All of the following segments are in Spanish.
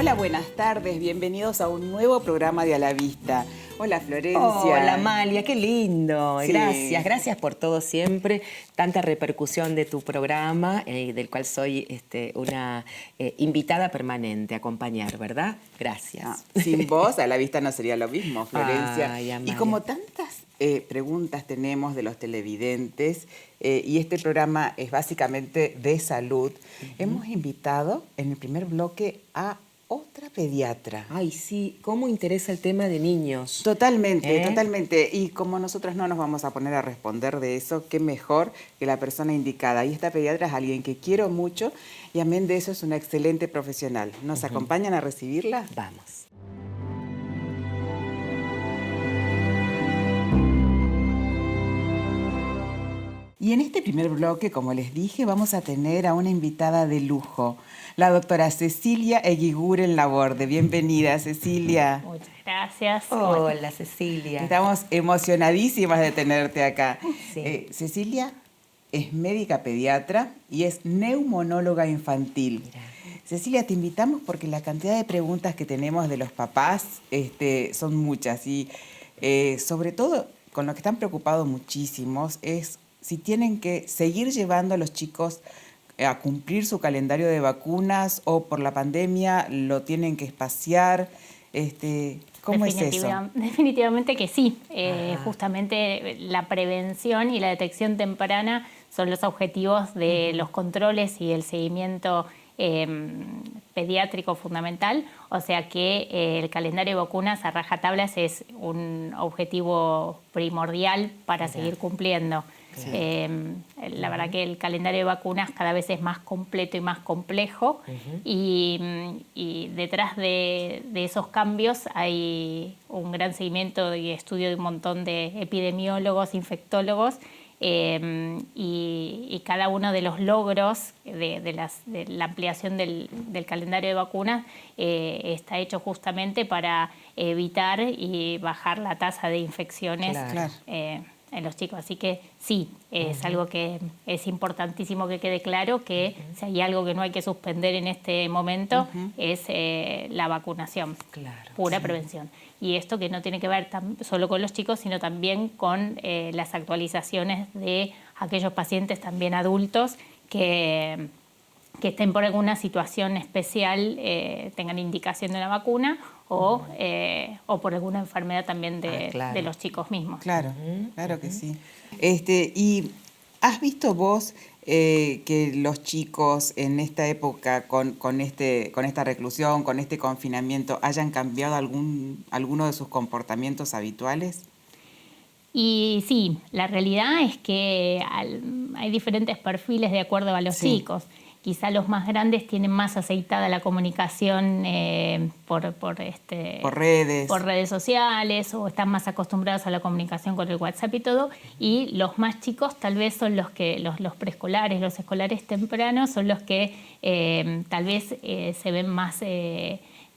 Hola, buenas tardes, bienvenidos a un nuevo programa de A la Vista. Hola, Florencia. Hola, Amalia, qué lindo. Sí. Gracias por todo siempre. Tanta repercusión de tu programa, del cual soy una invitada permanente a acompañar, ¿verdad? Gracias. Sin vos, A la Vista no sería lo mismo, Florencia. Ay, Amalia. Y como tantas preguntas tenemos de los televidentes, y este programa es básicamente de salud, hemos invitado en el primer bloque a otra pediatra. Ay, sí, cómo interesa el tema de niños. Totalmente, totalmente. Y como nosotros no nos vamos a poner a responder de eso, qué mejor que la persona indicada. Y esta pediatra es alguien que quiero mucho y amén de eso es una excelente profesional. ¿Nos acompañan a recibirla? Vamos. Y en este primer bloque, como les dije, vamos a tener a una invitada de lujo, la doctora Cecilia Eguiguren Laborde. Bienvenida, Cecilia. Muchas gracias. Hola, Cecilia. Estamos emocionadísimas de tenerte acá. Sí. Cecilia es médica pediatra y es neumonóloga infantil. Mira. Cecilia, te invitamos porque la cantidad de preguntas que tenemos de los papás son muchas y sobre todo con lo que están preocupados muchísimos es si tienen que seguir llevando a los chicos a cumplir su calendario de vacunas o por la pandemia lo tienen que espaciar. ¿Cómo es eso? Definitivamente que sí. Justamente la prevención y la detección temprana son los objetivos de los controles y el seguimiento pediátrico fundamental. O sea que el calendario de vacunas a rajatablas es un objetivo primordial para seguir cumpliendo. Sí. La verdad que el calendario de vacunas cada vez es más completo y más complejo y detrás de esos cambios hay un gran seguimiento y estudio de un montón de epidemiólogos, infectólogos y cada uno de los logros de la ampliación del calendario de vacunas está hecho justamente para evitar y bajar la tasa de infecciones. Claro. En los chicos. Así que sí, es algo que es importantísimo que quede claro que si hay algo que no hay que suspender en este momento es la vacunación, pura prevención. Y esto que no tiene que ver solo con los chicos, sino también con las actualizaciones de aquellos pacientes también adultos que estén por alguna situación especial, tengan indicación de una vacuna o por alguna enfermedad también de los chicos mismos. Claro, claro que sí. ¿Y has visto vos que los chicos en esta época, con esta reclusión, con este confinamiento, hayan cambiado alguno de sus comportamientos habituales? Y sí, la realidad es que hay diferentes perfiles de acuerdo a los chicos. Quizá los más grandes tienen más aceitada la comunicación por redes sociales o están más acostumbrados a la comunicación con el WhatsApp y todo. Y los más chicos tal vez son los preescolares, los escolares tempranos son los que tal vez se ven más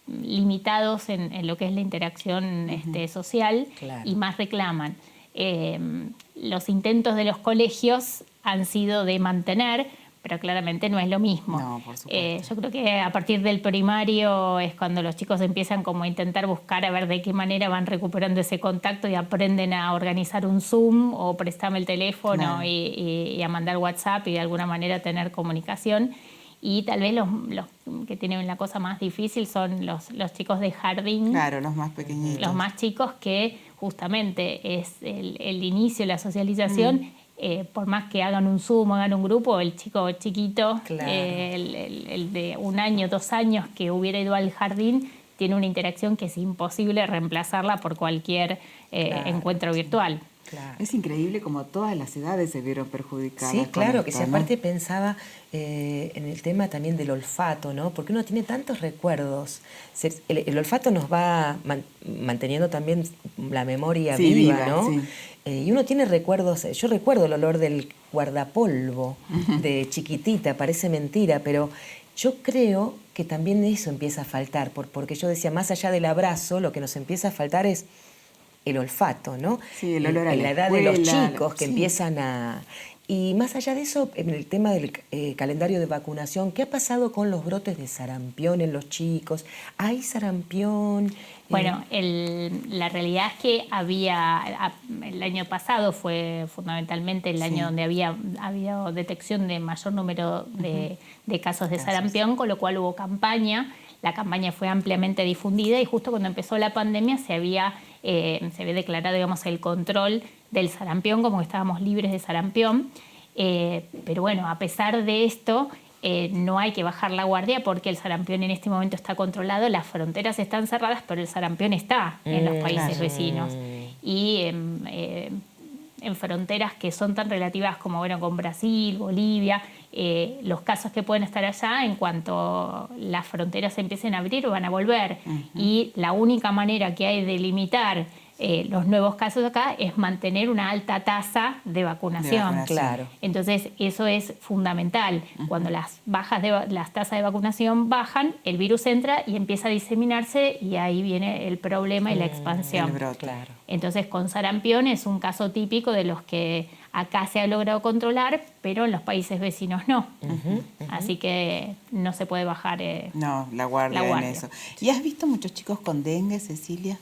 limitados en lo que es la interacción social y más reclaman. Los intentos de los colegios han sido de mantener, pero claramente no es lo mismo. No, por supuesto. Yo creo que a partir del primario es cuando los chicos empiezan como a intentar buscar a ver de qué manera van recuperando ese contacto y aprenden a organizar un Zoom o prestarme el teléfono y a mandar WhatsApp y de alguna manera tener comunicación. Y tal vez los que tienen la cosa más difícil son los chicos de jardín. Claro, los más pequeñitos. Los más chicos que justamente es el inicio de la socialización. Por más que hagan un Zoom, hagan un grupo, el chico chiquito, el de 1 año, 2 años que hubiera ido al jardín, tiene una interacción que es imposible reemplazarla por cualquier encuentro virtual. Claro. Es increíble como todas las edades se vieron perjudicadas. Sí, claro, esto, que si aparte pensaba en el tema también del olfato, ¿no? Porque uno tiene tantos recuerdos. El olfato nos va manteniendo también la memoria viva, ¿no? Sí. Y uno tiene recuerdos, yo recuerdo el olor del guardapolvo de chiquitita, parece mentira, pero yo creo que también eso empieza a faltar, porque yo decía, más allá del abrazo, lo que nos empieza a faltar es el olfato, ¿no? Sí, el olor a en la edad de los chicos que empiezan a... Y más allá de eso, en el tema del calendario de vacunación, ¿qué ha pasado con los brotes de sarampión en los chicos? ¿Hay sarampión? Bueno, la realidad es que el año pasado fue fundamentalmente el año donde había detección de mayor número de casos de sarampión, con lo cual hubo campaña. La campaña fue ampliamente difundida y justo cuando empezó la pandemia se había declarado, digamos, el control del sarampión, como que estábamos libres de sarampión. Pero bueno, a pesar de esto, no hay que bajar la guardia porque el sarampión en este momento está controlado, las fronteras están cerradas, pero el sarampión está en los países vecinos. Y en fronteras que son tan relativas como con Brasil, Bolivia, los casos que pueden estar allá, en cuanto las fronteras se empiecen a abrir, van a volver. Y la única manera que hay de limitar los nuevos casos acá es mantener una alta tasa de vacunación. Claro. Entonces, eso es fundamental. Cuando las tasas de vacunación bajan, el virus entra y empieza a diseminarse y ahí viene el problema y la expansión. Claro. Entonces, con sarampión es un caso típico de los que acá se ha logrado controlar, pero en los países vecinos no. Así que no se puede bajar la guardia en eso. ¿Y has visto muchos chicos con dengue, Cecilia?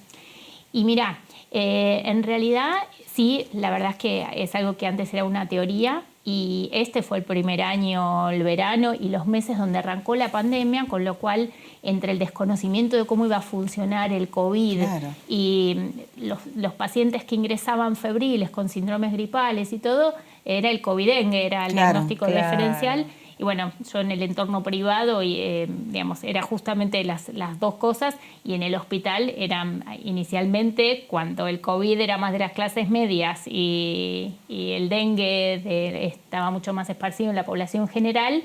Y mira, en realidad sí, la verdad es que es algo que antes era una teoría y este fue el primer año, el verano y los meses donde arrancó la pandemia, con lo cual entre el desconocimiento de cómo iba a funcionar el COVID y los pacientes que ingresaban febriles con síndromes gripales y todo, era el COVID-dengue, era el diagnóstico diferencial. Y bueno, yo en el entorno privado, digamos, era justamente las dos cosas, y en el hospital eran inicialmente, cuando el COVID era más de las clases medias y el dengue estaba mucho más esparcido en la población general,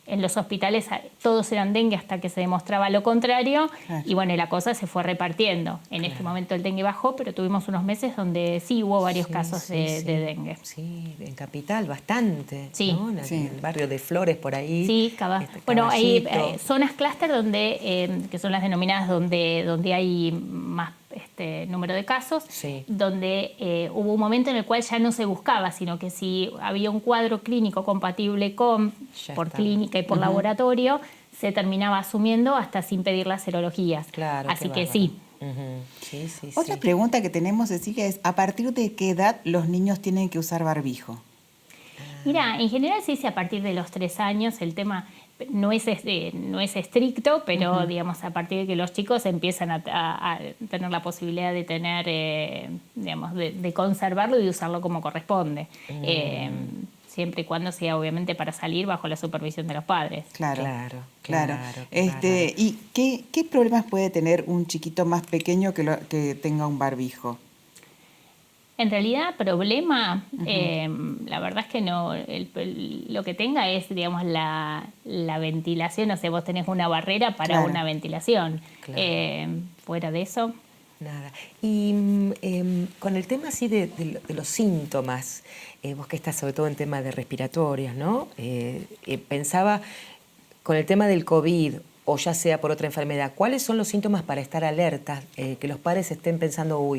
en los hospitales todos eran dengue hasta que se demostraba lo contrario. Y bueno, y la cosa se fue repartiendo. En este momento el dengue bajó, pero tuvimos unos meses donde sí hubo varios casos de dengue. Sí, en Capital bastante, ¿no? En el barrio de Flores, por ahí. Sí, bueno, hay zonas clúster que son las denominadas donde hay más número de casos, donde hubo un momento en el cual ya no se buscaba, sino que si había un cuadro clínico compatible por clínica y por laboratorio, se terminaba asumiendo hasta sin pedir las serologías. Claro, así que sí. Otra pregunta que tenemos, Cecilia, es ¿a partir de qué edad los niños tienen que usar barbijo? Mira, en general se dice a partir de los 3 años. El tema no es estricto, pero digamos, a partir de que los chicos empiezan a tener la posibilidad de tener, digamos, de conservarlo y de usarlo como corresponde. Siempre y cuando sea, obviamente, para salir bajo la supervisión de los padres. Claro. ¿Y qué problemas puede tener un chiquito más pequeño que tenga un barbijo? En realidad, problema, la verdad es que no. Lo que tenga es, digamos, la ventilación. O sea, vos tenés una barrera para una ventilación. Fuera de eso, nada. Y con el tema así de los síntomas, vos que estás sobre todo en temas de respiratorios, ¿no? Pensaba con el tema del COVID, o ya sea por otra enfermedad, ¿cuáles son los síntomas para estar alertas? Que los padres estén pensando,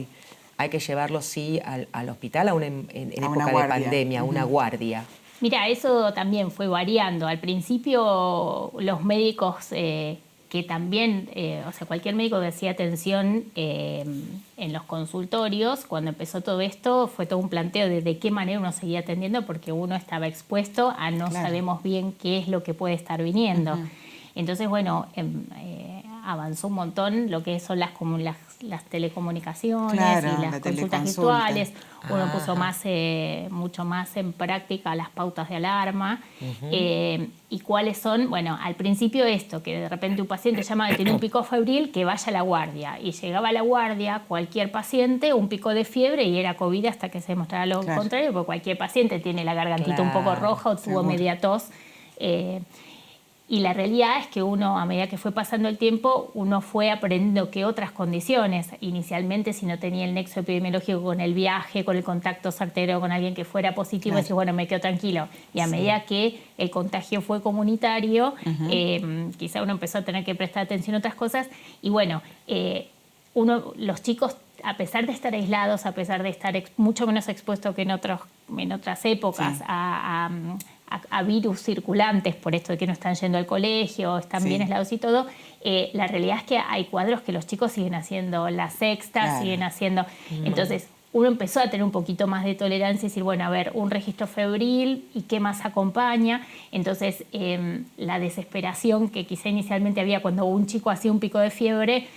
hay que llevarlos sí al hospital en época de pandemia, a una guardia. Mira, eso también fue variando. Al principio los médicos que también, o sea, cualquier médico que hacía atención en los consultorios, cuando empezó todo esto, fue todo un planteo de qué manera uno seguía atendiendo, porque uno estaba expuesto a no sabemos bien qué es lo que puede estar viniendo. Entonces, bueno, avanzó un montón lo que son las telecomunicaciones y las consultas virtuales. Uno puso mucho más en práctica las pautas de alarma. ¿Y cuáles son? Bueno, al principio esto, que de repente un paciente llama que tiene un pico febril, que vaya a la guardia. Y llegaba a la guardia cualquier paciente, un pico de fiebre, y era COVID hasta que se demostrara lo contrario, porque cualquier paciente tiene la gargantita un poco roja o tuvo media tos. Y la realidad es que uno, a medida que fue pasando el tiempo, uno fue aprendiendo que otras condiciones, inicialmente si no tenía el nexo epidemiológico con el viaje, con el contacto certero con alguien que fuera positivo, decís, bueno, me quedo tranquilo. Y a medida que el contagio fue comunitario, quizá uno empezó a tener que prestar atención a otras cosas. Y bueno, los chicos a pesar de estar aislados, a pesar de estar mucho menos expuestos que en otras épocas Sí. a virus circulantes, por esto de que no están yendo al colegio, están Sí. bien aislados y todo, la realidad es que hay cuadros que los chicos siguen haciendo la sexta, Claro. siguen haciendo... Entonces, uno empezó a tener un poquito más de tolerancia y decir, bueno, a ver, un registro febril y qué más acompaña. Entonces, la desesperación que quizá inicialmente había cuando un chico hacía un pico de fiebre,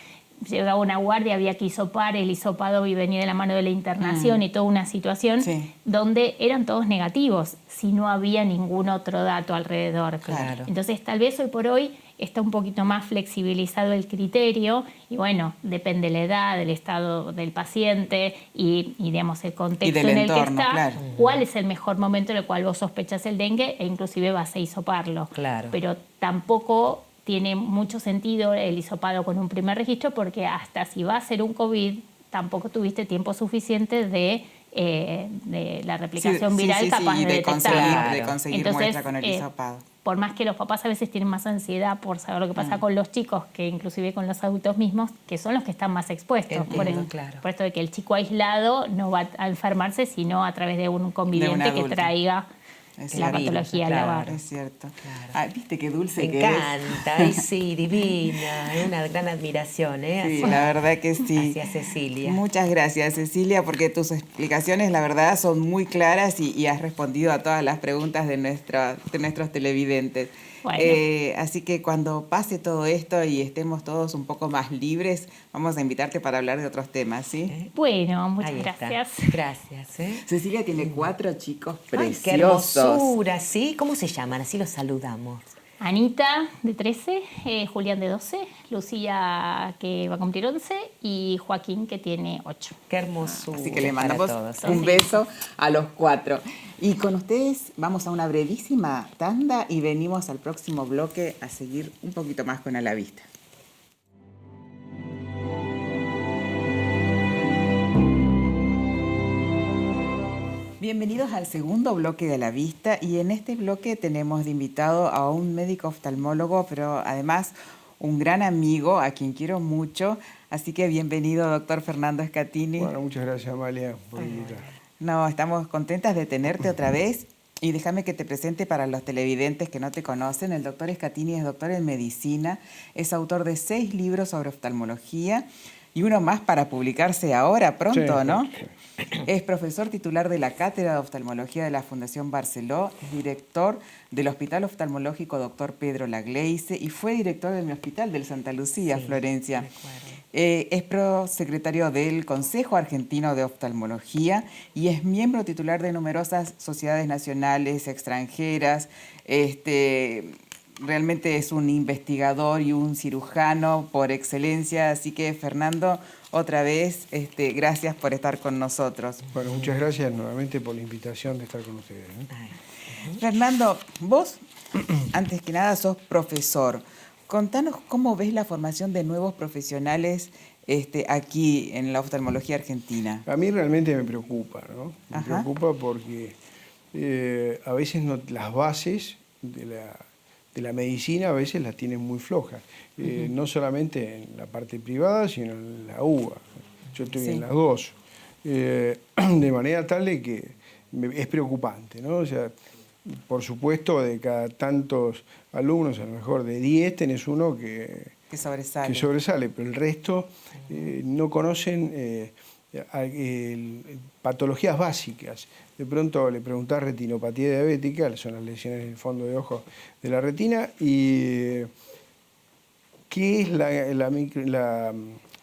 llegaba una guardia, había que hisopar, el hisopado y venía de la mano de la internación y toda una situación Sí. donde eran todos negativos, si no había ningún otro dato alrededor. Claro. Entonces, tal vez hoy por hoy está un poquito más flexibilizado el criterio y bueno, depende de la edad, del estado del paciente y digamos, el contexto del en el entorno, que está, claro. cuál es el mejor momento en el cual vos sospechas el dengue e inclusive vas a hisoparlo. Claro. Pero tampoco tiene mucho sentido el hisopado con un primer registro porque hasta si va a ser un COVID, tampoco tuviste tiempo suficiente de la replicación viral capaz y de detectarlo. de conseguir Entonces, muestra con el hisopado. por más que los papás a veces tienen más ansiedad por saber lo que pasa con los chicos que inclusive con los adultos mismos, que son los que están más expuestos. Entiendo, claro. Por esto de que el chico aislado no va a enfermarse, sino a través de un conviviente que adulto. traiga Es la cierto. patología al Claro. hogar. Es cierto. Claro. Ah, ¿viste qué dulce Me que es? encanta, ay sí, divina, es una gran admiración, Sí, hacia, la verdad que sí. hacia Cecilia. Muchas gracias, Cecilia, porque tus explicaciones, la verdad, son muy claras y has respondido a todas las preguntas de nuestros televidentes. Bueno. Así que cuando pase todo esto y estemos todos un poco más libres, vamos a invitarte para hablar de otros temas, ¿sí? Bueno, muchas Ahí está. gracias. Gracias. Cecilia tiene 4 chicos Ay, preciosos. qué hermosura, ¿sí? ¿Cómo se llaman? Así los saludamos. Anita, de 13, Julián, de 12, Lucía, que va a cumplir 11, y Joaquín, que tiene 8. Qué hermosura. Así que le para mandamos todos. un beso a los 4. Y con ustedes vamos a una brevísima tanda y venimos al próximo bloque a seguir un poquito más con A la Vista. Bienvenidos al segundo bloque de A la Vista y en este bloque tenemos de invitado a un médico oftalmólogo, pero además un gran amigo a quien quiero mucho. Así que bienvenido, doctor Fernando Scatini. Bueno, muchas gracias, Amalia, por invitar. No, estamos contentas de tenerte otra vez y déjame que te presente para los televidentes que no te conocen. El doctor Scatini es doctor en medicina, es autor de 6 libros sobre oftalmología y uno más para publicarse ahora, pronto, Sí, ¿no? sí. Es profesor titular de la Cátedra de Oftalmología de la Fundación Barceló, es director del Hospital Oftalmológico Dr. Pedro Lagleise y fue director del Hospital del Santa Lucía, Sí, Florencia. recuerdo. Es prosecretario del Consejo Argentino de Oftalmología y es miembro titular de numerosas sociedades nacionales, extranjeras. Realmente es un investigador y un cirujano por excelencia. Así que, Fernando, otra vez, gracias por estar con nosotros. Bueno, muchas gracias nuevamente por la invitación de estar con ustedes. Ay, Fernando, vos, antes que nada, sos profesor. Contanos cómo ves la formación de nuevos profesionales aquí en la oftalmología argentina. A mí realmente me preocupa, ¿no? Me Ajá. preocupa porque a veces las bases de la medicina a veces las tienen muy flojas. No solamente en la parte privada, sino en la UBA. Yo estoy Sí. en las dos. De manera tal de que es preocupante, ¿no? O sea, por supuesto, de cada tantos alumnos, a lo mejor de 10 tenés uno que sobresale, pero el resto no conocen patologías básicas. De pronto le preguntás retinopatía diabética, son las lesiones en el fondo de ojo de la retina, y ¿qué es la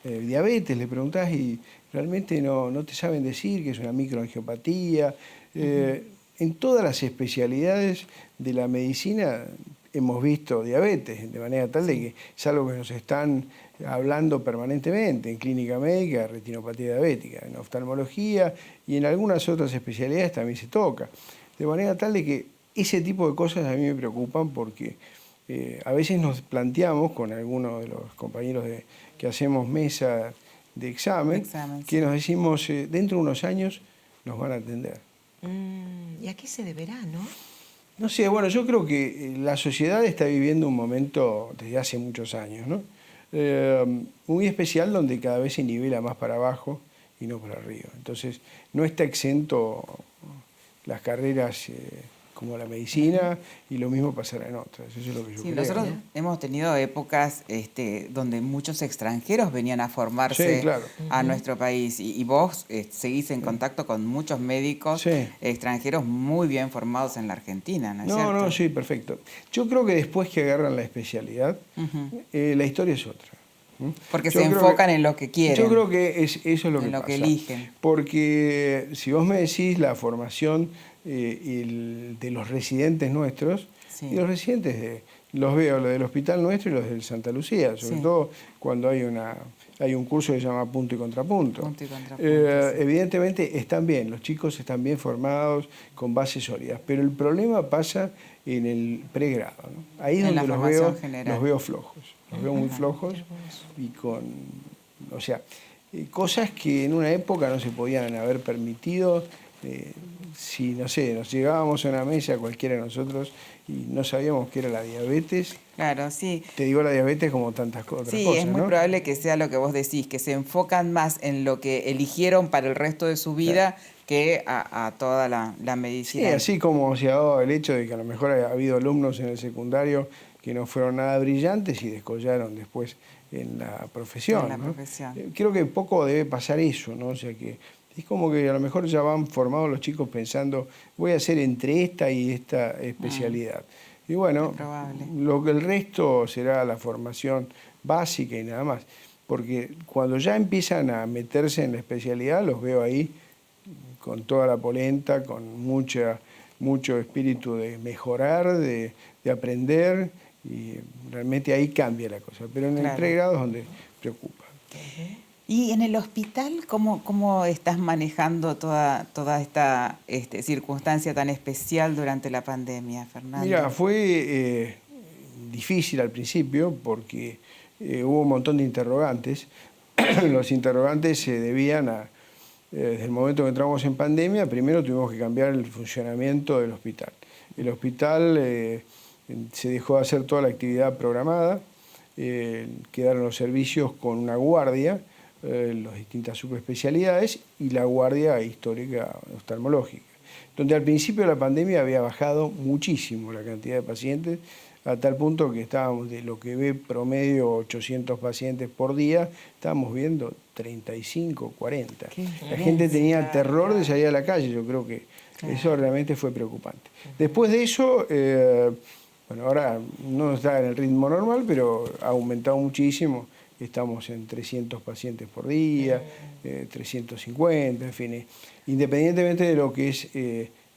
diabetes? Le preguntás y realmente no te saben decir que es una microangiopatía. En todas las especialidades de la medicina hemos visto diabetes, de manera tal de que es algo que nos están hablando permanentemente en clínica médica, retinopatía diabética, en oftalmología y en algunas otras especialidades también se toca. De manera tal de que ese tipo de cosas a mí me preocupan porque a veces nos planteamos con algunos de los compañeros que hacemos mesa de examen, que nos decimos, dentro de unos años nos van a atender. ¿Y a qué se deberá, no? No sé, bueno, yo creo que la sociedad está viviendo un momento desde hace muchos años, ¿no? Muy especial donde cada vez se nivela más para abajo y no para arriba. Entonces, no está exento las carreras como la medicina, y lo mismo pasará en otras. Eso es lo que yo creo. Nosotros hemos tenido épocas donde muchos extranjeros venían a formarse a nuestro país, y vos seguís en contacto con muchos médicos extranjeros muy bien formados en la Argentina, ¿no es cierto? No, sí, perfecto. Yo creo que después que agarran la especialidad, la historia es otra. Porque se enfocan en lo que quieren. Yo creo que eso es lo que pasa. Que eligen. Porque si vos me decís la formación de los residentes nuestros, y los residentes los veo, los del hospital nuestro y los del Santa Lucía, sobre todo cuando hay un curso que se llama Punto y Contrapunto. Evidentemente están bien, los chicos están bien formados, con bases sólidas, pero el problema pasa en el pregrado, ¿no? Ahí es donde los veo flojos, los veo muy flojos y cosas que en una época no se podían haber permitido. Si, no sé, nos llegábamos a una mesa cualquiera de nosotros y no sabíamos qué era la diabetes. Claro, sí. Te digo la diabetes como tantas otras cosas. Sí, es muy probable que sea lo que vos decís, que se enfocan más en lo que eligieron para el resto de su vida que a toda la medicina. Sí, así como se ha dado el hecho de que a lo mejor ha habido alumnos en el secundario que no fueron nada brillantes y descollaron después en la profesión. Creo que poco debe pasar eso, ¿no? O sea que es como que a lo mejor ya van formados los chicos pensando, voy a hacer entre esta y esta especialidad. Y bueno, el resto será la formación básica y nada más. Porque cuando ya empiezan a meterse en la especialidad, los veo ahí con toda la polenta, con mucho espíritu de mejorar, de aprender, y realmente ahí cambia la cosa. Pero en el pregrado es donde preocupa. Y en el hospital, ¿cómo estás manejando toda esta circunstancia tan especial durante la pandemia, Fernando? Mira, fue difícil al principio porque hubo un montón de interrogantes. Los interrogantes se debían desde el momento que entramos en pandemia, primero tuvimos que cambiar el funcionamiento del hospital. El hospital se dejó de hacer toda la actividad programada, quedaron los servicios con una guardia, las distintas subespecialidades y la guardia histórica oftalmológica, donde al principio de la pandemia había bajado muchísimo la cantidad de pacientes, a tal punto que estábamos de lo que ve promedio 800 pacientes por día, estábamos viendo 35, 40. La gente tenía terror de salir a la calle, yo creo que eso realmente fue preocupante. Después de eso, ahora no está en el ritmo normal, pero ha aumentado muchísimo. Estamos en 300 pacientes por día, 350, en fin. Independientemente de lo que es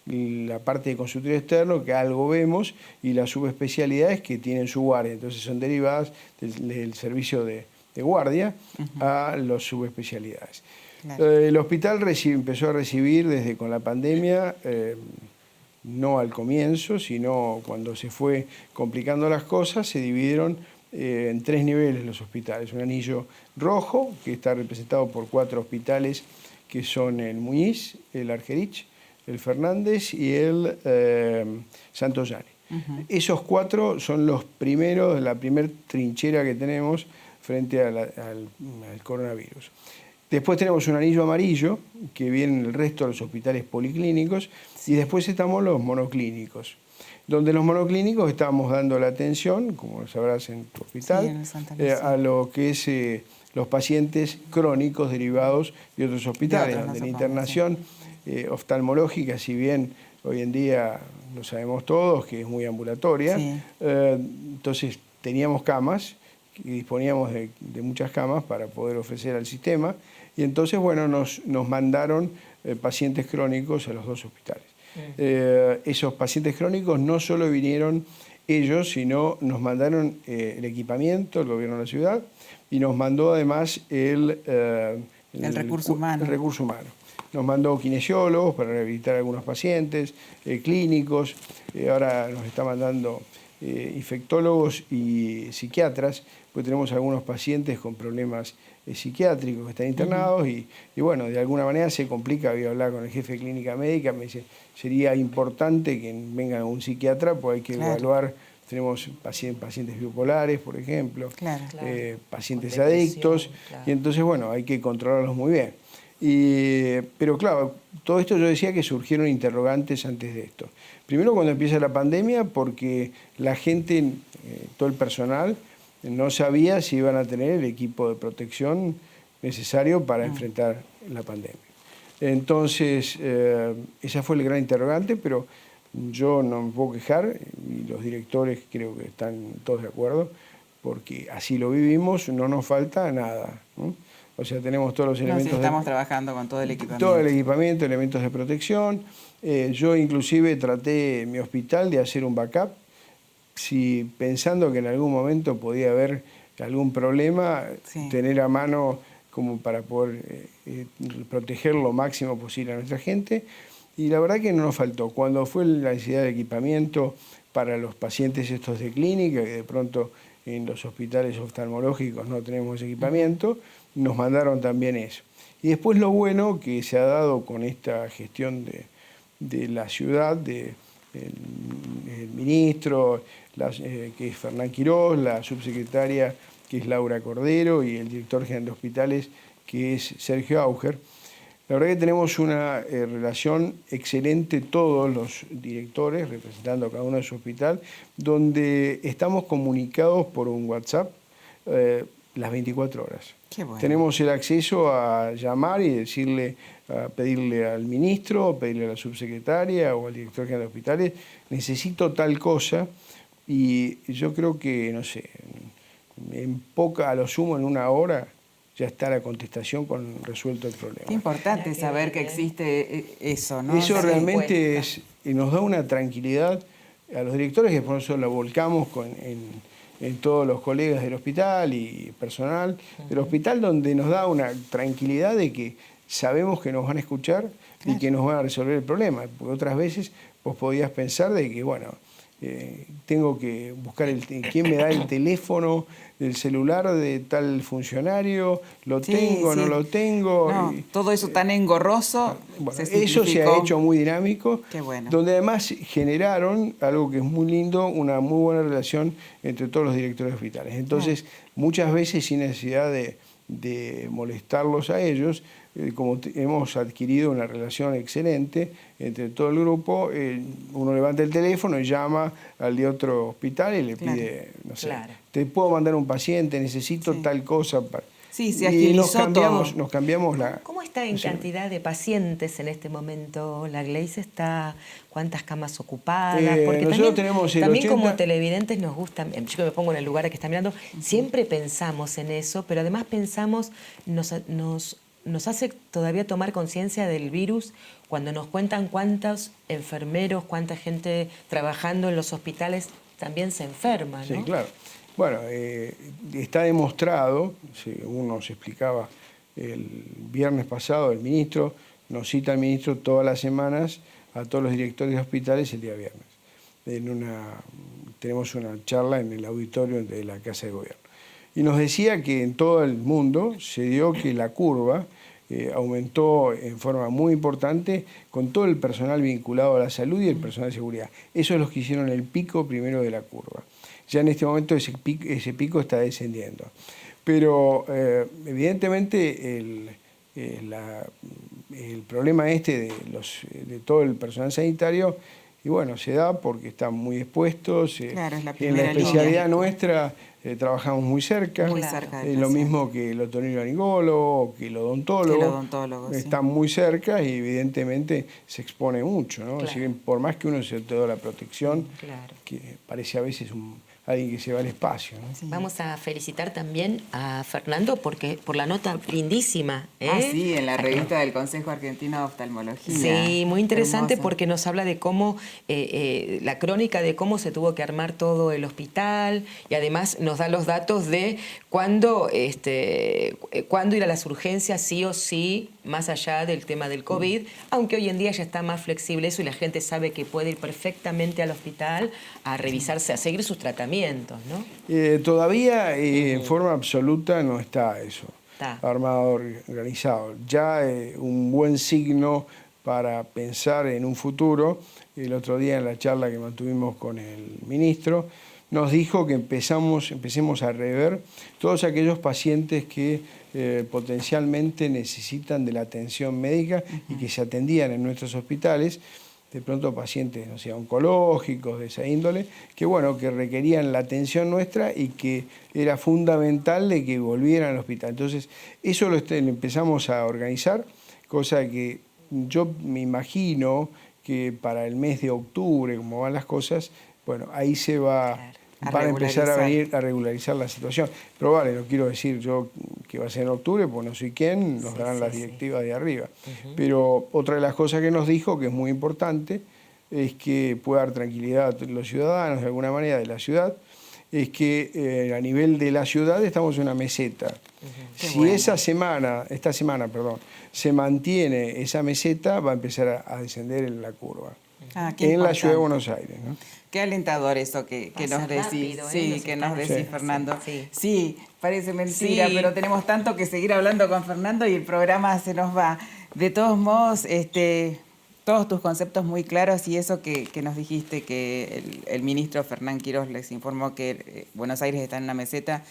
la parte de consultorio externo, que algo vemos, y las subespecialidades que tienen su guardia. Entonces son derivadas del servicio de guardia a las subespecialidades. El hospital empezó a recibir con la pandemia, no al comienzo, sino cuando se fue complicando las cosas, se dividieron en 3 niveles los hospitales. Un anillo rojo, que está representado por 4 hospitales, que son el Muñiz, el Argerich, el Fernández y el Santoyani. Esos 4 son los primeros, la primer trinchera que tenemos frente al coronavirus. Después tenemos un anillo amarillo, que viene en el resto de los hospitales policlínicos, y después estamos los monoclínicos, donde los monoclínicos estamos dando la atención, como sabrás en tu hospital, a lo que es los pacientes crónicos derivados de otros hospitales, donde la internación oftalmológica, si bien hoy en día lo sabemos todos, que es muy ambulatoria, entonces teníamos camas, y disponíamos de muchas camas para poder ofrecer al sistema, y entonces, nos mandaron pacientes crónicos a los 2 hospitales. Esos pacientes crónicos no solo vinieron ellos, sino nos mandaron el equipamiento, el gobierno de la ciudad, y nos mandó además el recurso humano. El recurso humano. Nos mandó kinesiólogos para rehabilitar a algunos pacientes, clínicos, ahora nos está mandando infectólogos y psiquiatras, pues tenemos algunos pacientes con problemas psiquiátricos que están internados y de alguna manera se complica. Voy a hablar con el jefe de clínica médica, me dice, sería importante que venga un psiquiatra, pues hay que evaluar, tenemos pacientes bipolares, por ejemplo, pacientes adictos, y entonces hay que controlarlos muy bien. Pero claro, todo esto yo decía que surgieron interrogantes antes de esto. Primero cuando empieza la pandemia, porque la gente, todo el personal, no sabía si iban a tener el equipo de protección necesario para enfrentar la pandemia. Entonces, esa fue el gran interrogante, pero yo no me puedo quejar, y los directores creo que están todos de acuerdo, porque así lo vivimos, no nos falta nada, ¿no? O sea, tenemos todos los elementos. Estamos trabajando con todo el equipamiento. Todo el equipamiento, elementos de protección. Yo inclusive traté en mi hospital de hacer un backup, pensando que en algún momento podía haber algún problema, tener a mano como para poder proteger lo máximo posible a nuestra gente. Y la verdad que no nos faltó. Cuando fue la necesidad de equipamiento para los pacientes estos de clínica, que de pronto en los hospitales oftalmológicos no tenemos equipamiento, nos mandaron también eso. Y después lo bueno que se ha dado con esta gestión de la ciudad, el ministro, que es Fernán Quirós, la subsecretaria, que es Laura Cordero, y el director general de hospitales, que es Sergio Auger. La verdad que tenemos una relación excelente todos los directores, representando a cada uno de su hospital, donde estamos comunicados por un WhatsApp las 24 horas. Qué bueno. Tenemos el acceso a llamar y pedirle al ministro, pedirle a la subsecretaria o al director general de hospitales, necesito tal cosa, y yo creo que, no sé, a lo sumo en una hora ya está la contestación con resuelto el problema. Qué importante saber que existe eso, ¿no? Eso realmente nos da una tranquilidad a los directores, que por eso la volcamos en todos los colegas del hospital y personal del hospital, donde nos da una tranquilidad de que sabemos que nos van a escuchar y que nos van a resolver el problema. Porque otras veces vos podías pensar de que, bueno, tengo que buscar quién me da el teléfono del celular de tal funcionario, lo tengo, no lo tengo. No, todo eso tan engorroso. Bueno, eso se ha hecho muy dinámico, Qué bueno. Donde además generaron algo que es muy lindo, una muy buena relación entre todos los directores de hospitales. Entonces, muchas veces sin necesidad de molestarlos a ellos, como hemos adquirido una relación excelente entre todo el grupo, uno levanta el teléfono y llama al de otro hospital y le pide, no sé, te puedo mandar un paciente, necesito tal cosa. Sí, se agilizó todo. Nos cambiamos la... ¿Cómo está en cantidad de pacientes en este momento la Gleize? ¿Cuántas camas ocupadas? Porque nosotros tenemos el también 80... como televidentes nos gusta, yo me pongo en el lugar que está mirando, siempre pensamos en eso, pero además pensamos, nos hace todavía tomar conciencia del virus cuando nos cuentan cuántos enfermeros, cuánta gente trabajando en los hospitales también se enferma, ¿no? Sí, claro. Bueno, está demostrado, según nos explicaba el viernes pasado el ministro, nos cita el ministro todas las semanas a todos los directores de hospitales el día viernes. Tenemos una charla en el auditorio de la Casa de Gobierno. Y nos decía que en todo el mundo se dio que la curva aumentó en forma muy importante con todo el personal vinculado a la salud y el personal de seguridad. Esos son los que hicieron el pico primero de la curva. Ya en este momento ese pico está descendiendo. Pero evidentemente el problema de todo el personal sanitario, y bueno, se da porque están muy expuestos. Claro, es la en primera la especialidad línea. nuestra trabajamos muy cerca. Muy cerca del Lo paciente. mismo que el otorrinolaringólogo, que el odontólogo. Están muy cerca y evidentemente se expone mucho, ¿no? Claro. Así que por más que uno se te da la protección, Claro. que parece a veces alguien que se va al espacio, ¿no? Sí. Vamos a felicitar también a Fernando por la nota lindísima. Sí, en la revista del Consejo Argentino de Oftalmología. Sí, muy interesante Hermosa. porque nos habla de cómo, la crónica de cómo se tuvo que armar todo el hospital, y además nos da los datos de cuándo ir a las urgencias sí o sí, más allá del tema del COVID, aunque hoy en día ya está más flexible eso y la gente sabe que puede ir perfectamente al hospital a revisarse, a seguir sus tratamientos, ¿no? Todavía en forma absoluta no está eso armado, organizado. Ya un buen signo para pensar en un futuro. El otro día en la charla que mantuvimos con el ministro, nos dijo que empecemos a rever todos aquellos pacientes que potencialmente necesitan de la atención médica y que se atendían en nuestros hospitales, de pronto pacientes, no sé, oncológicos, de esa índole, que bueno, que requerían la atención nuestra y que era fundamental de que volvieran al hospital. Entonces, eso lo empezamos a organizar, cosa que yo me imagino que para el mes de octubre, como van las cosas, bueno, ahí se va... Claro, van a empezar a venir a regularizar la situación. Pero vale, no quiero decir yo que va a ser en octubre, porque no soy quién, nos darán las directivas de arriba. Pero otra de las cosas que nos dijo, que es muy importante, es que puede dar tranquilidad a los ciudadanos de alguna manera de la ciudad, es que a nivel de la ciudad estamos en una meseta. Si esta semana, se mantiene esa meseta, va a empezar a descender en la curva. En la ciudad de Buenos Aires, ¿no? Qué alentador eso que nos decís. Rápido, Sí, que nos decís, Fernando. Sí. Sí, parece mentira, Sí. pero tenemos tanto que seguir hablando con Fernando y el programa se nos va. De todos modos, todos tus conceptos muy claros y eso que nos dijiste, que el ministro Fernán Quiroz les informó que Buenos Aires está en una meseta,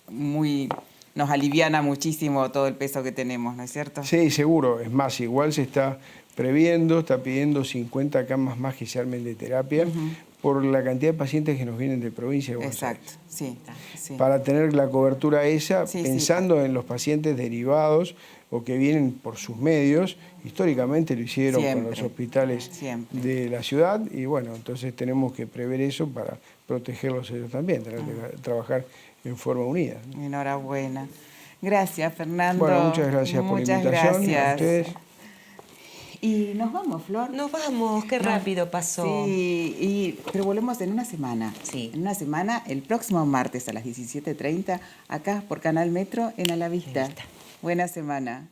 nos aliviana muchísimo todo el peso que tenemos, ¿no es cierto? Sí, seguro. Es más, igual se está previendo, está pidiendo 50 camas más que se armen de terapia por la cantidad de pacientes que nos vienen de provincia de Buenos Aires. Exacto, sí. Para tener la cobertura esa, Sí, pensando en los pacientes derivados o que vienen por sus medios, históricamente lo hicieron con los hospitales de la ciudad y bueno, entonces tenemos que prever eso para protegerlos ellos también, tener que trabajar en forma unida. Enhorabuena. Gracias, Fernando. Bueno, muchas gracias por la invitación. Gracias. A ustedes. Y nos vamos, Flor. Nos vamos, qué rápido pasó. Sí, pero volvemos en una semana. Sí. En una semana, el próximo martes a las 17:30, acá por Canal Metro en A la Vista. Buena semana.